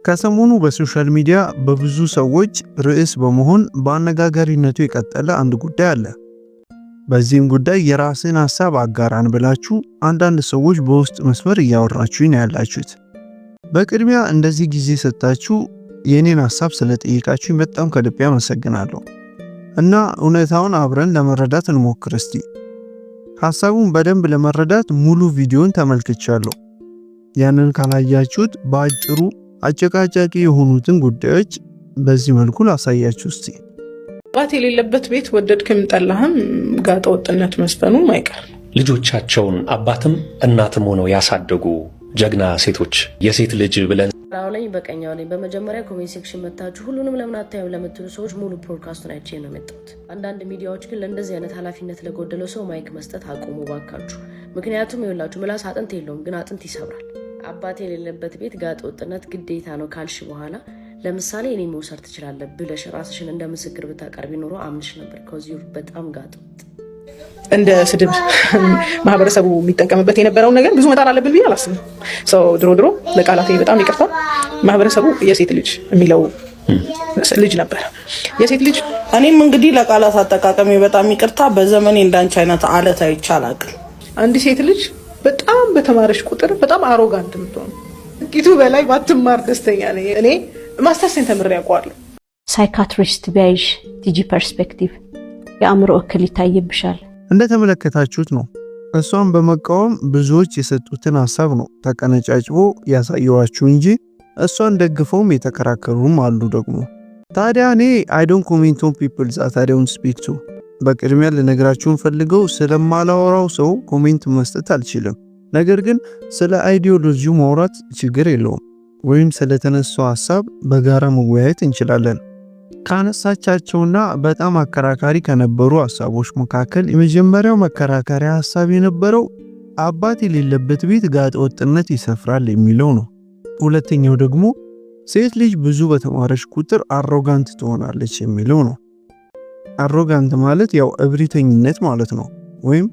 ከሰሞኑ በሶሻል ሚዲያ በብዙ ሰዎች ርዕስ በመሆን በአነጋጋሪነቱ የቀጠለ አንድ ጉዳይ አለ። በዚህም ጉዳይ የራስን ሐሳብ አጋራን ብላችሁ አንዳንድ ሰዎች በውስጥ መስመር እያወራችሁኝ ነው ያላችሁት። በቅድሚያ እንደዚህ ጊዜ ሰጣችሁ የኔን ሐሳብ ስለጠየቃችሁኝ በጣም ከልቤ አመሰግናለሁ። እና እውነታውን አብረን ለመረዳት እንሞክር እስቲ። ሐሳቡን በደንብ ለመረዳት ሙሉ ቪዲዮን ተመልክቻለሁ። ያንን ካላያችሁት በአጭሩ አጨቃጫቂ የሆኑትን ጉዳዮች በዚህ መልኩ ላሳያችሁ እስቲ። አባት የሌለበት ቤት ወደድክም ጠላህም ጋጠ ወጥነት መስፈኑም አይቀር። ልጆቻቸውን አባትም እናትም ሆነው ያሳደጉ ጀግና ሴቶች የሴት ልጅ ብለን አሁን በቀኛው ላይ በመጀመሪያ ኮሜንት ሴክሽን መታችሁ ሁሉንም ለምን አታዩ ለምትሉ ሰዎች ሙሉ ፖድካስቱን አይቼ ነው የመጣሁት። አንዳንድ ሚዲያዎች ግን ለእንደዚህ አይነት ኃላፊነት ለጎደለው ሰው ማይክ መስጠት አቆሙ ባካችሁ። ምክንያቱም ይኸውላችሁ ምላስ አጥንት የለውም ግን አጥንት ይሰብራል። አባት የሌለበት ቤት ጋጠ ወጥነት ግዴታ ነው ካልሽ በኋላ ለምሳሌ እኔ መውሰድ ትችላለህ ብለሽ ራስሽን እንደ ምስክር ብታቀርቢ ኖሮ አምንሽ ነበር። ከዚሁ በጣም ጋጠ ወጥ እንደ ስድብ ማህበረሰቡ የሚጠቀምበት የነበረውን ነገር ብዙ መጣል አለብን ብዬ አላስብም። ድሮ ለቃላቴ በጣም ይቅርታ፣ ማህበረሰቡ የሴት ልጅ የሚለው ልጅ ነበር የሴት ልጅ። እኔም እንግዲህ ለቃላት አጠቃቀሚ በጣም ይቅርታ፣ በዘመኔ እንዳንቺ አይነት አለት አይቻላቅ። አንድ ሴት ልጅ በጣም በተማረች ቁጥር በጣም አሮጋንት የምትሆን ጥቂቱ በላይ ባትማር ደስተኛ ነኝ። እኔ ማስተርሴን ተምሬ ያውቀዋለሁ። ሳይካትሪስት ቢያይሽ ቲጂ ፐርስፔክቲቭ የአእምሮ እክል ይታይብሻል። እንደተመለከታችሁት ነው እሷን በመቃወም ብዙዎች የሰጡትን ሐሳብ ነው ተቀነጫጭቦ ያሳየዋችሁ እንጂ እሷን ደግፈውም የተከራከሩም አሉ ደግሞ። ታዲያ እኔ I don't comment on people that I don't speak to። በቅድሚያ ልነግራችሁን ፈልገው ስለማላወራው ሰው ኮሜንት መስጠት አልችልም። ነገር ግን ስለ አይዲዮሎጂው ማውራት ችግር የለውም፣ ወይም ስለተነሳው ሐሳብ በጋራ መወያየት እንችላለን። ካነሳቻቸውና በጣም አከራካሪ ከነበሩ ሐሳቦች መካከል የመጀመሪያው መከራከሪያ ሐሳብ የነበረው አባት የሌለበት ቤት ጋጠ ወጥነት ይሰፍራል የሚለው ነው። ሁለተኛው ደግሞ ሴት ልጅ ብዙ በተማረች ቁጥር አሮጋንት ትሆናለች የሚለው ነው። አሮጋንት ማለት ያው እብሪተኝነት ማለት ነው፣ ወይም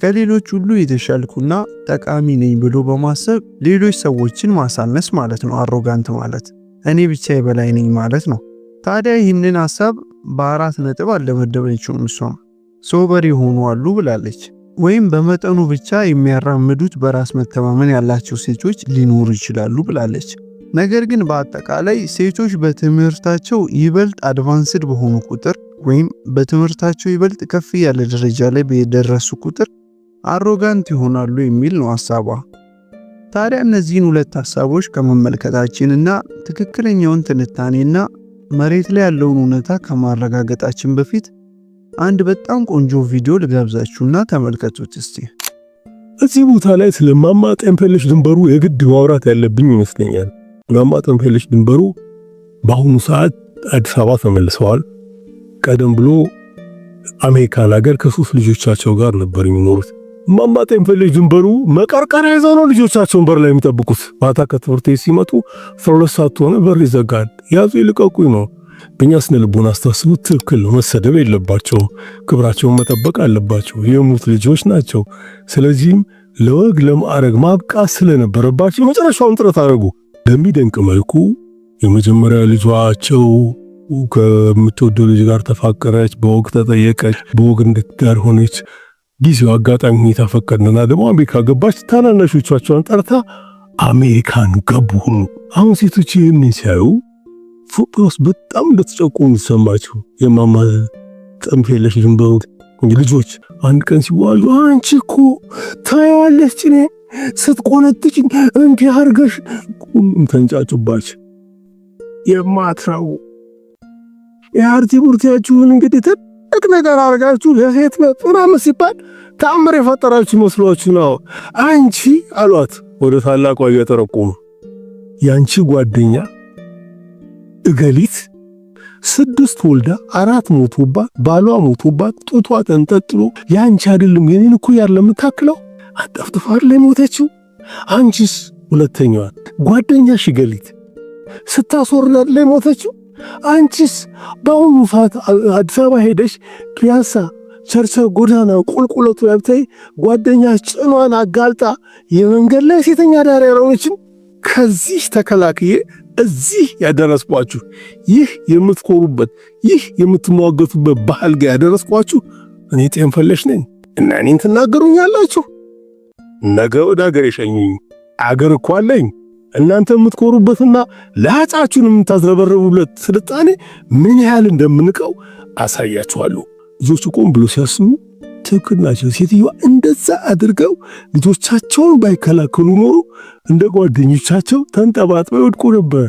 ከሌሎች ሁሉ የተሻልኩና ጠቃሚ ነኝ ብሎ በማሰብ ሌሎች ሰዎችን ማሳነስ ማለት ነው። አሮጋንት ማለት እኔ ብቻ የበላይ ነኝ ማለት ነው። ታዲያ ይህንን ሐሳብ በአራት ነጥብ አልደመደመችውም። እሷም ሶበር የሆኑ አሉ ብላለች፣ ወይም በመጠኑ ብቻ የሚያራምዱት በራስ መተማመን ያላቸው ሴቶች ሊኖሩ ይችላሉ ብላለች። ነገር ግን በአጠቃላይ ሴቶች በትምህርታቸው ይበልጥ አድቫንስድ በሆኑ ቁጥር ወይም በትምህርታቸው ይበልጥ ከፍ ያለ ደረጃ ላይ በደረሱ ቁጥር አሮጋንት ይሆናሉ የሚል ነው ሐሳቧ። ታዲያ እነዚህን ሁለት ሐሳቦች ከመመልከታችንና ትክክለኛውን ትንታኔና መሬት ላይ ያለውን እውነታ ከማረጋገጣችን በፊት አንድ በጣም ቆንጆ ቪዲዮ ልጋብዛችሁና ተመልከቱት እስቲ። እዚህ ቦታ ላይ ስለ እማማ ጤንፈለሽ ድንበሩ የግድ ማውራት ያለብኝ ይመስለኛል። እማማ ጤንፈለሽ ድንበሩ በአሁኑ ሰዓት አዲስ አበባ ተመልሰዋል። ቀደም ብሎ አሜሪካን ሀገር ከሶስት ልጆቻቸው ጋር ነበር የሚኖሩት። እማማ ጤንፈለሽ ድንበሩ መቀርቀሪያ ይዘው ነው ልጆቻቸውን በር ላይ የሚጠብቁት። ማታ ከትምህርት ቤት ሲመጡ 12 ሰዓት ሆነ በር ይዘጋል። ያዙ ይልቀቁኝ ነው። በእኛ ስነ ልቦና አስተሳሰቡት ትክክል ነው። መሰደብ የለባቸው፣ ክብራቸውን መጠበቅ አለባቸው። የሙት ልጆች ናቸው። ስለዚህም ለወግ ለማዕረግ ማብቃት ስለነበረባቸው የመጨረሻውን ጥረት አደረጉ። በሚደንቅ መልኩ የመጀመሪያ ልጇቸው ከምትወደው ልጅ ጋር ተፋቀረች፣ በወግ ተጠየቀች፣ በወግ እንድትዳር ሆነች። ጊዜው አጋጣሚ ሁኔታ ፈቀደና ደግሞ አሜሪካ ገባች። ታናናሾቿን ጠርታ አሜሪካን ገቡ ሁሉ። አሁን ሴቶች ይህንን ሲያዩ ኢትዮጵያ ውስጥ በጣም እንደተጨቆኑ ይሰማቸው። የእማማ ጤንፈለሽ ድንበሩ ልጆች አንድ ቀን ሲዋሉ አንቺ እኮ ታያለሽ እኔ ስትቆነጥጭኝ እንዴ አርገሽ ተንጫጩባች። የማትራው የአርቲ ቡርቲያችሁን እንግዲህ ትልቅ ነገር አርጋችሁ ለሴት ምናምን ሲባል ተአምር የፈጠራችሁ መስሏችሁ ነው አንቺ አሏት። ወደ ታላቋ እየተረቆሙ ያንቺ ጓደኛ እገሊት 6 ወልዳ 4 ሞቶባት ባሏ ሞቶባት ጡቷ ተንጠጥሎ ያንቺ አይደለም የኔን እኮ ያለም ታክለው አጠፍጥፋር ላይ ሞተችው። አንቺስ ሁለተኛዋ ጓደኛሽ እገሊት ስታስወርዳት ላይ ሞተችው። አንቺስ በአሁኑ ሰዓት አዲስ አበባ ሄደሽ ፒያሳ ቸርቸር ጎዳና ቁልቁለቱ ያብታይ ጓደኛሽ ጭኗን አጋልጣ የመንገድ ላይ ሴተኛ ዳር ያለችም ከዚህ ተከላክዬ እዚህ ያደረስኳችሁ ይህ የምትኮሩበት ይህ የምትሟገቱበት ባህል ጋር ያደረስኳችሁ እኔ ጤንፈለሽ ነኝ እና እኔን ትናገሩኛላችሁ? ነገ ወደ ሀገር የሸኙኝ አገር እኮ አለኝ። እናንተ የምትኮሩበትና ለአጫችሁን የምታዝረበረቡለት ስልጣኔ ምን ያህል እንደምንቀው አሳያችኋለሁ። ልጆቹ ቆም ብሎ ሲያስቡ ትክክል ናቸው። ሴትዮዋ እንደዛ አድርገው ልጆቻቸውን ባይከላከሉ ኖሮ እንደ ጓደኞቻቸው ተንጠባጥበው ይወድቁ ነበር።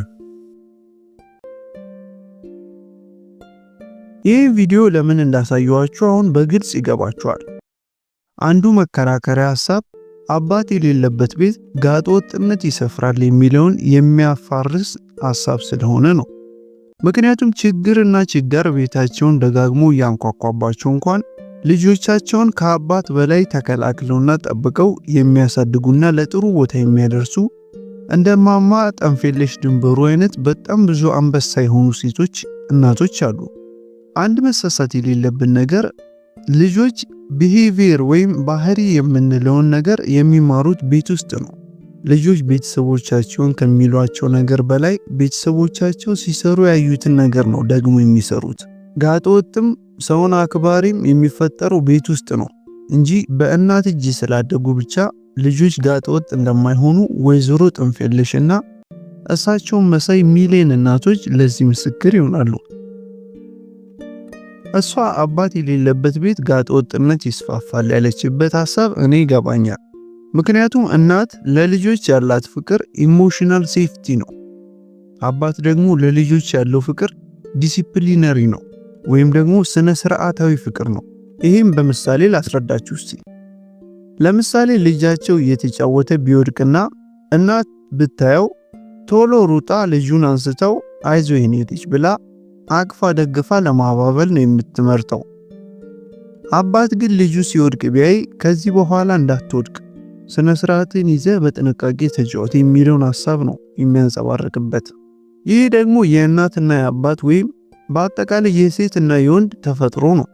ይህ ቪዲዮ ለምን እንዳሳየዋችሁ አሁን በግልጽ ይገባችኋል። አንዱ መከራከሪያ ሐሳብ አባት የሌለበት ቤት ጋጠ ወጥነት ይሰፍራል የሚለውን የሚያፋርስ ሐሳብ ስለሆነ ነው። ምክንያቱም ችግርና ችጋር ቤታቸውን ደጋግሞ እያንኳኳባቸው እንኳን ልጆቻቸውን ከአባት በላይ ተከላክለውና ጠብቀው የሚያሳድጉና ለጥሩ ቦታ የሚያደርሱ እንደ ማማ ጠንፌለሽ ድንበሩ አይነት በጣም ብዙ አንበሳ የሆኑ ሴቶች እናቶች አሉ። አንድ መሳሳት የሌለብን ነገር ልጆች ቢሄቪየር ወይም ባህሪ የምንለውን ነገር የሚማሩት ቤት ውስጥ ነው። ልጆች ቤተሰቦቻቸውን ከሚሏቸው ነገር በላይ ቤተሰቦቻቸው ሲሰሩ ያዩትን ነገር ነው ደግሞ የሚሰሩት። ጋጠ ወጥም ሰውን አክባሪም የሚፈጠረው ቤት ውስጥ ነው እንጂ በእናት እጅ ስላደጉ ብቻ ልጆች ጋጠ ወጥ እንደማይሆኑ ወይዘሮ ጥንፌለሽና እሳቸውን መሳይ ሚሊዮን እናቶች ለዚህ ምስክር ይሆናሉ። እሷ አባት የሌለበት ቤት ጋጠ ወጥነት ይስፋፋል ያለችበት ሐሳብ እኔ ይገባኛል። ምክንያቱም እናት ለልጆች ያላት ፍቅር ኢሞሽናል ሴፍቲ ነው። አባት ደግሞ ለልጆች ያለው ፍቅር ዲሲፕሊነሪ ነው ወይም ደግሞ ስነ ስርዓታዊ ፍቅር ነው። ይህም በምሳሌ ላስረዳችሁ እስቲ። ለምሳሌ ልጃቸው እየተጫወተ ቢወድቅና እናት ብታየው ቶሎ ሩጣ ልጁን አንስተው አይዞ የኔ ልጅ ብላ አቅፋ ደግፋ ለማባበል ነው የምትመርጠው። አባት ግን ልጁ ሲወድቅ ቢያይ ከዚህ በኋላ እንዳትወድቅ ስነ ስርዓትን ይዘህ በጥንቃቄ ተጫወት የሚለውን ሐሳብ ነው የሚያንጸባርቅበት። ይህ ደግሞ የእናትና የአባት ወይም በአጠቃላይ የሴትና የወንድ ተፈጥሮ ነው።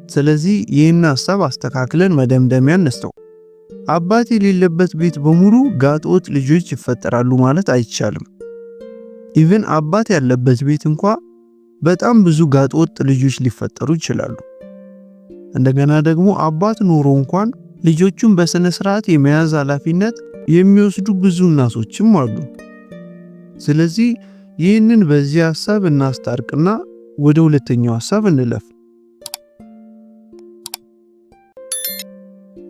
ስለዚህ ይህን ሐሳብ አስተካክለን መደምደሚያ እንስተው። አባት የሌለበት ቤት በሙሉ ጋጠ ወጥ ልጆች ይፈጠራሉ ማለት አይቻልም። ኢቭን አባት ያለበት ቤት እንኳ በጣም ብዙ ጋጠ ወጥ ልጆች ሊፈጠሩ ይችላሉ። እንደገና ደግሞ አባት ኖሮ እንኳን ልጆቹን በስነ ስርዓት የመያዝ ኃላፊነት የሚወስዱ ብዙ እናቶችም አሉ። ስለዚህ ይህንን በዚህ ሐሳብ እናስታርቅና ወደ ሁለተኛው ሐሳብ እንለፍ።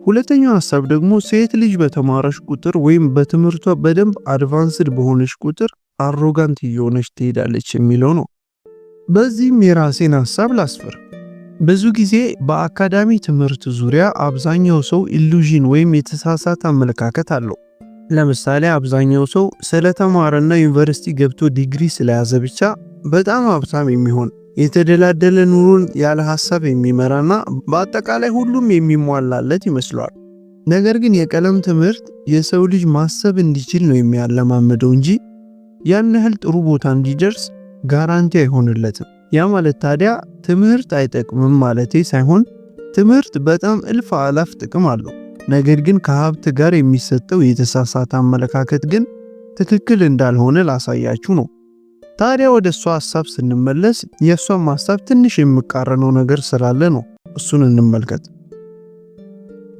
ሁለተኛው ሐሳብ ደግሞ ሴት ልጅ በተማረች ቁጥር ወይም በትምህርቷ በደንብ አድቫንስድ በሆነች ቁጥር አሮጋንት እየሆነች ትሄዳለች የሚለው ነው። በዚህም የራሴን ሐሳብ ላስፈር። ብዙ ጊዜ በአካዳሚ ትምህርት ዙሪያ አብዛኛው ሰው ኢሉዥን ወይም የተሳሳተ አመለካከት አለው። ለምሳሌ አብዛኛው ሰው ስለተማረና ዩኒቨርሲቲ ገብቶ ዲግሪ ስለያዘ ብቻ በጣም ሀብታም የሚሆን የተደላደለ ኑሮን ያለ ሐሳብ የሚመራና በአጠቃላይ ሁሉም የሚሟላለት ይመስለዋል። ነገር ግን የቀለም ትምህርት የሰው ልጅ ማሰብ እንዲችል ነው የሚያለማመደው እንጂ ያን ያህል ጥሩ ቦታ እንዲደርስ ጋራንቲ አይሆንለትም። ያ ማለት ታዲያ ትምህርት አይጠቅምም ማለቴ ሳይሆን ትምህርት በጣም እልፍ አላፍ ጥቅም አለው። ነገር ግን ከሀብት ጋር የሚሰጠው የተሳሳተ አመለካከት ግን ትክክል እንዳልሆነ ላሳያችሁ ነው። ታዲያ ወደ እሷ ሐሳብ ስንመለስ የእሷም ሐሳብ ትንሽ የሚቃረነው ነገር ስላለ ነው። እሱን እንመልከት።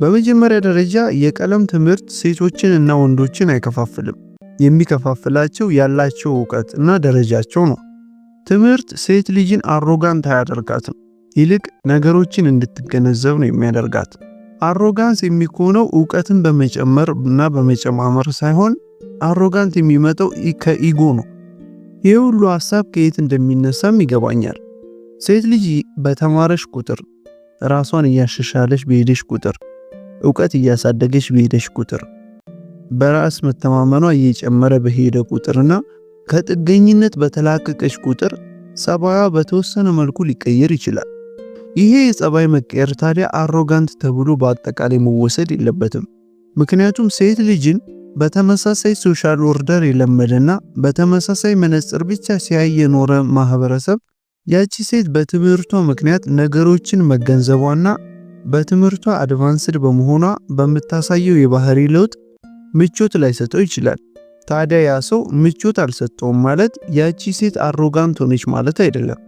በመጀመሪያ ደረጃ የቀለም ትምህርት ሴቶችን እና ወንዶችን አይከፋፍልም። የሚከፋፍላቸው ያላቸው ዕውቀት እና ደረጃቸው ነው። ትምህርት ሴት ልጅን አሮጋንት አያደርጋትም። ይልቅ ነገሮችን እንድትገነዘብ ነው የሚያደርጋት። አሮጋንስ የሚሆነው ዕውቀትን በመጨመር እና በመጨማመር ሳይሆን አሮጋንት የሚመጣው ከኢጎ ነው። ይህ ሁሉ ሐሳብ ከየት እንደሚነሳም ይገባኛል። ሴት ልጅ በተማረች ቁጥር፣ ራሷን እያሻሻለች በሄደች ቁጥር፣ ዕውቀት እያሳደገች በሄደች ቁጥር፣ በራስ መተማመኗ እየጨመረ በሄደ ቁጥርና ከጥገኝነት በተላቀቀች ቁጥር ጸባይዋ በተወሰነ መልኩ ሊቀየር ይችላል። ይሄ የጸባይ መቀየር ታዲያ አሮጋንት ተብሎ በአጠቃላይ መወሰድ የለበትም። ምክንያቱም ሴት ልጅን በተመሳሳይ ሶሻል ኦርደር የለመደና በተመሳሳይ መነጽር ብቻ ሲያይ የኖረ ማህበረሰብ ያቺ ሴት በትምህርቷ ምክንያት ነገሮችን መገንዘቧና በትምህርቷ አድቫንስድ በመሆኗ በምታሳየው የባህሪ ለውጥ ምቾት ላይሰጠው ይችላል። ታዲያ ያ ሰው ምቾት አልሰጠውም ማለት ያቺ ሴት አሮጋንት ሆነች ማለት አይደለም።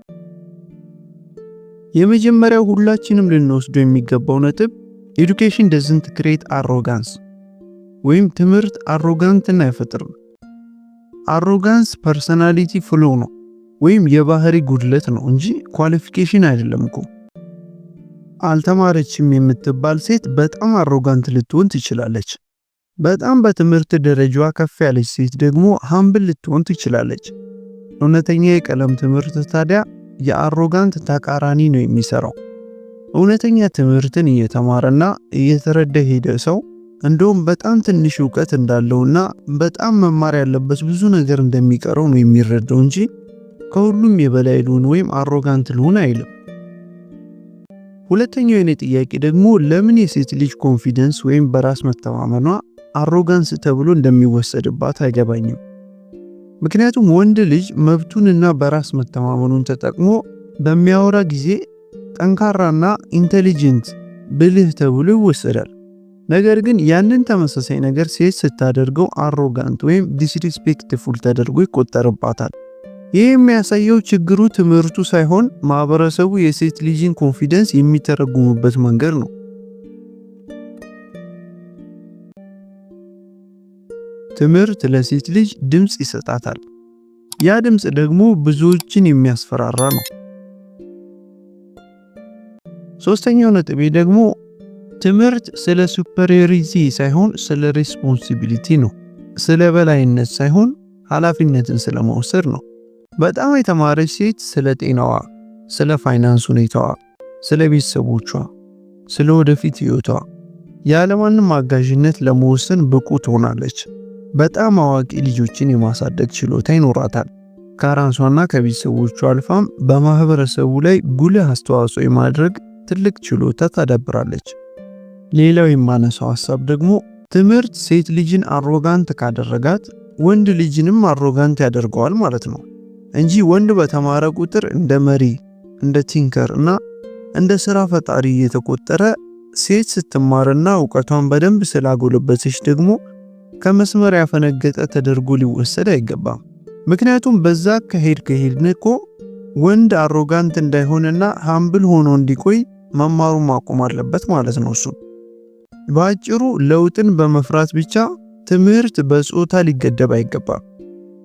የመጀመሪያው ሁላችንም ልንወስደው የሚገባው ነጥብ ኤዱኬሽን doesn't create arrogance ወይም ትምህርት አሮጋንትን አይፈጥርም። አሮጋንስ ፐርሰናሊቲ ፍሎ ነው ወይም የባህሪ ጉድለት ነው እንጂ ኳሊፊኬሽን አይደለም እኮ። አልተማረችም የምትባል ሴት በጣም አሮጋንት ልትሆን ትችላለች። በጣም በትምህርት ደረጃዋ ከፍ ያለች ሴት ደግሞ ሃምብል ልትሆን ትችላለች። እውነተኛ የቀለም ትምህርት ታዲያ የአሮጋንት ተቃራኒ ነው የሚሰራው። እውነተኛ ትምህርትን እየተማረና እየተረዳ ሄደ ሰው እንደውም በጣም ትንሽ ዕውቀት እንዳለውና በጣም መማር ያለበት ብዙ ነገር እንደሚቀረው ነው የሚረዳው እንጂ ከሁሉም የበላይ ልሁን ወይም አሮጋንት ልሁን አይልም። ሁለተኛው የኔ ጥያቄ ደግሞ ለምን የሴት ልጅ ኮንፊደንስ ወይም በራስ መተማመኗ አሮጋንስ ተብሎ እንደሚወሰድባት አይገባኝም። ምክንያቱም ወንድ ልጅ መብቱንና በራስ መተማመኑን ተጠቅሞ በሚያወራ ጊዜ ጠንካራና ኢንተሊጀንት ብልህ ተብሎ ይወሰዳል። ነገር ግን ያንን ተመሳሳይ ነገር ሴት ስታደርገው አሮጋንት ወይም ዲስሪስፔክትፉል ተደርጎ ይቆጠርባታል። ይህ የሚያሳየው ችግሩ ትምህርቱ ሳይሆን ማህበረሰቡ የሴት ልጅን ኮንፊደንስ የሚተረጉምበት መንገድ ነው። ትምህርት ለሴት ልጅ ድምጽ ይሰጣታል። ያ ድምጽ ደግሞ ብዙዎችን የሚያስፈራራ ነው። ሶስተኛው ነጥቤ ደግሞ ትምህርት ስለ ሱፐሪዮሪቲ ሳይሆን ስለ ሬስፖንሲቢሊቲ ነው። ስለ በላይነት ሳይሆን ኃላፊነትን ስለመውሰድ ነው። በጣም የተማረች ሴት ስለ ጤናዋ፣ ስለ ፋይናንስ ሁኔታዋ፣ ስለ ቤተሰቦቿ፣ ስለ ወደፊት ህይወቷ ያለማንም አጋዥነት ለመወሰን ብቁ ትሆናለች። በጣም አዋቂ ልጆችን የማሳደግ ችሎታ ይኖራታል። ከራሷና ከቤተሰቦቿ አልፋም በማህበረሰቡ ላይ ጉልህ አስተዋጽኦ የማድረግ ትልቅ ችሎታ ታዳብራለች። ሌላው የማነሳው ሐሳብ ደግሞ ትምህርት ሴት ልጅን አሮጋንት ካደረጋት ወንድ ልጅንም አሮጋንት ያደርገዋል ማለት ነው እንጂ ወንድ በተማረ ቁጥር እንደ መሪ፣ እንደ ቲንከር እና እንደ ስራ ፈጣሪ እየተቆጠረ ሴት ስትማርና ዕውቀቷን በደንብ ስላጎለበተች ደግሞ ከመስመር ያፈነገጠ ተደርጎ ሊወሰድ አይገባም። ምክንያቱም በዛ ከሄድን እኮ ወንድ አሮጋንት እንዳይሆንና ሃምብል ሆኖ እንዲቆይ መማሩን ማቆም አለበት ማለት ነው። እሱ በአጭሩ ለውጥን በመፍራት ብቻ ትምህርት በጾታ ሊገደብ አይገባም።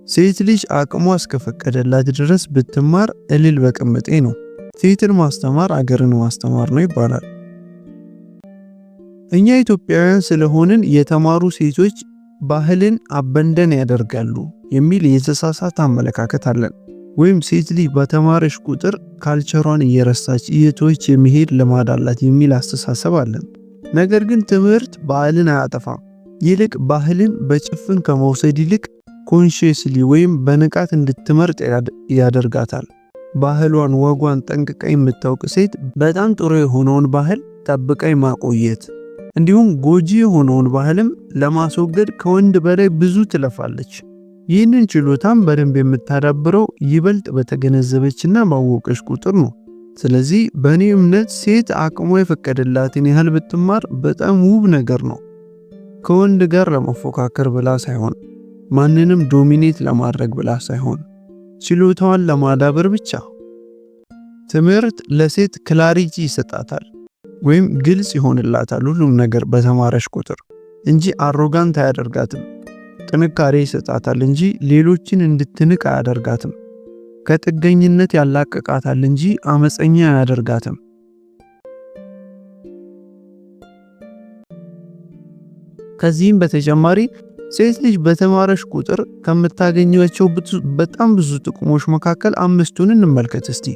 ሴት ልጅ አቅሟ እስከፈቀደላት ድረስ ብትማር እልል በቅምጤ ነው። ሴትን ማስተማር አገርን ማስተማር ነው ይባላል። እኛ ኢትዮጵያውያን ስለሆንን የተማሩ ሴቶች ባህልን አበንደን ያደርጋሉ የሚል የተሳሳተ አመለካከት አለን። ወይም ሴት ልጅ በተማረች ቁጥር ካልቸሯን እየረሳች እየተወች የሚሄድ ልማድ አላት የሚል አስተሳሰብ አለን። ነገር ግን ትምህርት ባህልን አያጠፋም። ይልቅ ባህልን በጭፍን ከመውሰድ ይልቅ ኮንሺየስሊ ወይም በንቃት እንድትመርጥ ያደርጋታል። ባህሏን፣ ወጓን ጠንቅቃ የምታውቅ ሴት በጣም ጥሩ የሆነውን ባህል ጠብቃ ማቆየት እንዲሁም ጎጂ የሆነውን ባህልም ለማስወገድ ከወንድ በላይ ብዙ ትለፋለች። ይህንን ችሎታም በደንብ የምታዳብረው ይበልጥ በተገነዘበችና ባወቀች ቁጥር ነው። ስለዚህ በእኔ እምነት ሴት አቅሟ የፈቀደላትን ያህል ብትማር በጣም ውብ ነገር ነው። ከወንድ ጋር ለመፎካከር ብላ ሳይሆን፣ ማንንም ዶሚኔት ለማድረግ ብላ ሳይሆን፣ ችሎታዋን ለማዳበር ብቻ። ትምህርት ለሴት ክላሪቲ ይሰጣታል ወይም ግልጽ ይሆንላታል ሁሉም ነገር በተማረች ቁጥር እንጂ አሮጋንት አያደርጋትም። ጥንካሬ ይሰጣታል እንጂ ሌሎችን እንድትንቅ አያደርጋትም። ከጥገኝነት ያላቅቃታል እንጂ አመፀኛ አያደርጋትም። ከዚህም በተጨማሪ ሴት ልጅ በተማረች ቁጥር ከምታገኛቸው በጣም ብዙ ጥቅሞች መካከል አምስቱን እንመልከት እስቲ።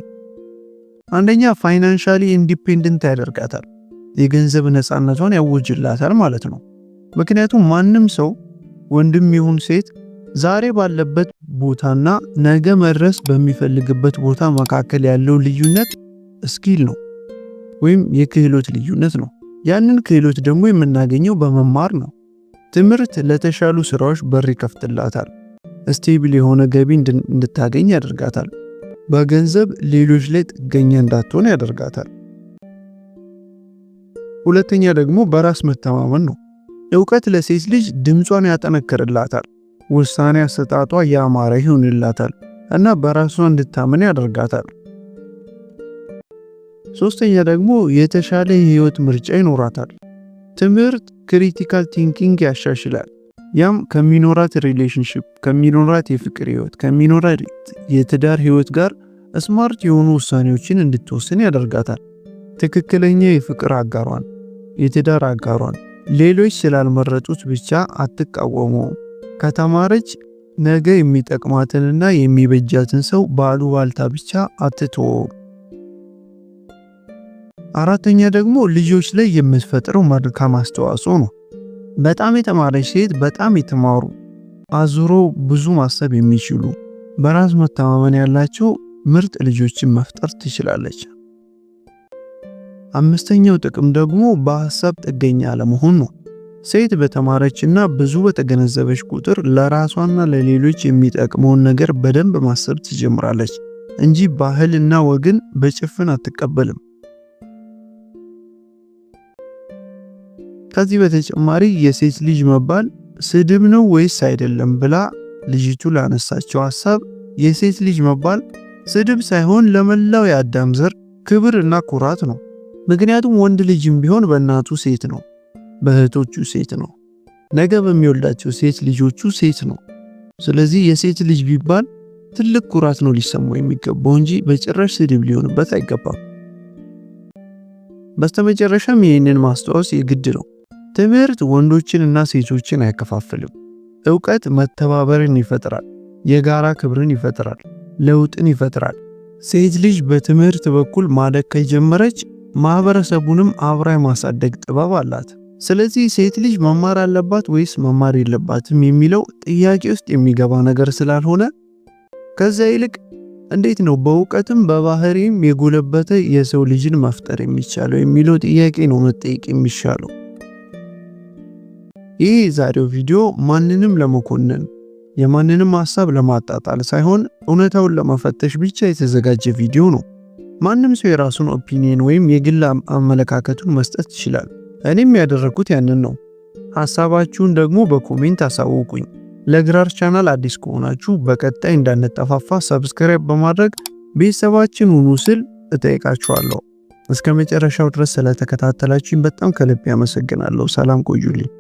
አንደኛ፣ ፋይናንሻሊ ኢንዲፔንደንት ያደርጋታል። የገንዘብ ነፃነቷን ያውጅላታል ማለት ነው። ምክንያቱም ማንም ሰው ወንድም ይሁን ሴት ዛሬ ባለበት ቦታና ነገ መድረስ በሚፈልግበት ቦታ መካከል ያለው ልዩነት ስኪል ነው ወይም የክህሎት ልዩነት ነው። ያንን ክህሎት ደግሞ የምናገኘው በመማር ነው። ትምህርት ለተሻሉ ስራዎች በር ይከፍትላታል። ስቴብል የሆነ ገቢ እንድታገኝ ያደርጋታል። በገንዘብ ሌሎች ላይ ጥገኛ እንዳትሆን ያደርጋታል። ሁለተኛ ደግሞ በራስ መተማመን ነው። ዕውቀት ለሴት ልጅ ድምጿን ያጠነክርላታል። ውሳኔ አሰጣጧ ያማረ ይሆንላታል እና በራሷ እንድታምን ያደርጋታል። ሶስተኛ ደግሞ የተሻለ የህይወት ምርጫ ይኖራታል። ትምህርት ክሪቲካል ቲንኪንግ ያሻሽላል። ያም ከሚኖራት ሪሌሽንሺፕ፣ ከሚኖራት የፍቅር ህይወት፣ ከሚኖራት የትዳር ህይወት ጋር ስማርት የሆኑ ውሳኔዎችን እንድትወስን ያደርጋታል። ትክክለኛ የፍቅር አጋሯን፣ የትዳር አጋሯን ሌሎች ስላልመረጡት ብቻ አትቃወመውም። ከተማረች ነገ የሚጠቅማትንና የሚበጃትን ሰው ባሉባልታ ብቻ አትተወውም። አራተኛ ደግሞ ልጆች ላይ የምትፈጥረው መልካም አስተዋጽኦ ነው። በጣም የተማረች ሴት በጣም የተማሩ አዙሮ ብዙ ማሰብ የሚችሉ በራስ መተማመን ያላቸው ምርጥ ልጆችን መፍጠር ትችላለች። አምስተኛው ጥቅም ደግሞ በሐሳብ ጥገኛ አለመሆን ነው። ሴት በተማረችና ብዙ በተገነዘበች ቁጥር ለራሷና ለሌሎች የሚጠቅመውን ነገር በደንብ ማሰብ ትጀምራለች እንጂ ባህልና ወግን በጭፍን አትቀበልም። ከዚህ በተጨማሪ የሴት ልጅ መባል ስድብ ነው ወይስ አይደለም ብላ ልጅቱ ላነሳቸው ሐሳብ የሴት ልጅ መባል ስድብ ሳይሆን ለመላው የአዳም ዘር ክብር እና ኩራት ነው። ምክንያቱም ወንድ ልጅም ቢሆን በእናቱ ሴት ነው፣ በእህቶቹ ሴት ነው፣ ነገ በሚወልዳቸው ሴት ልጆቹ ሴት ነው። ስለዚህ የሴት ልጅ ቢባል ትልቅ ኩራት ነው ሊሰማው የሚገባው እንጂ በጭራሽ ስድብ ሊሆንበት አይገባም። በስተመጨረሻም ይህንን ማስታወስ የግድ ነው። ትምህርት ወንዶችንና ሴቶችን አይከፋፍልም። ዕውቀት መተባበርን ይፈጥራል፣ የጋራ ክብርን ይፈጥራል፣ ለውጥን ይፈጥራል። ሴት ልጅ በትምህርት በኩል ማደግ ከጀመረች ማህበረሰቡንም አብራ የማሳደግ ጥበብ አላት። ስለዚህ ሴት ልጅ መማር አለባት ወይስ መማር የለባትም የሚለው ጥያቄ ውስጥ የሚገባ ነገር ስላልሆነ ከዛ ይልቅ እንዴት ነው በእውቀትም በባህሪም የጎለበተ የሰው ልጅን መፍጠር የሚቻለው የሚለው ጥያቄ ነው መጠየቅ የሚሻለው። ይህ ዛሬው ቪዲዮ ማንንም ለመኮነን የማንንም ሐሳብ ለማጣጣል ሳይሆን እውነታውን ለመፈተሽ ብቻ የተዘጋጀ ቪዲዮ ነው። ማንም ሰው የራሱን ኦፒኒየን ወይም የግል አመለካከቱን መስጠት ይችላል። እኔም ያደረኩት ያንን ነው። ሐሳባችሁን ደግሞ በኮሜንት አሳውቁኝ። ለግራር ቻናል አዲስ ከሆናችሁ በቀጣይ እንዳንጠፋፋ ሰብስክራይብ በማድረግ ቤተሰባችን ሁኑ ስል እጠይቃችኋለሁ። እስከ መጨረሻው ድረስ ስለተከታተላችሁኝ በጣም ከልብ ያመሰግናለሁ። ሰላም ቆዩልኝ።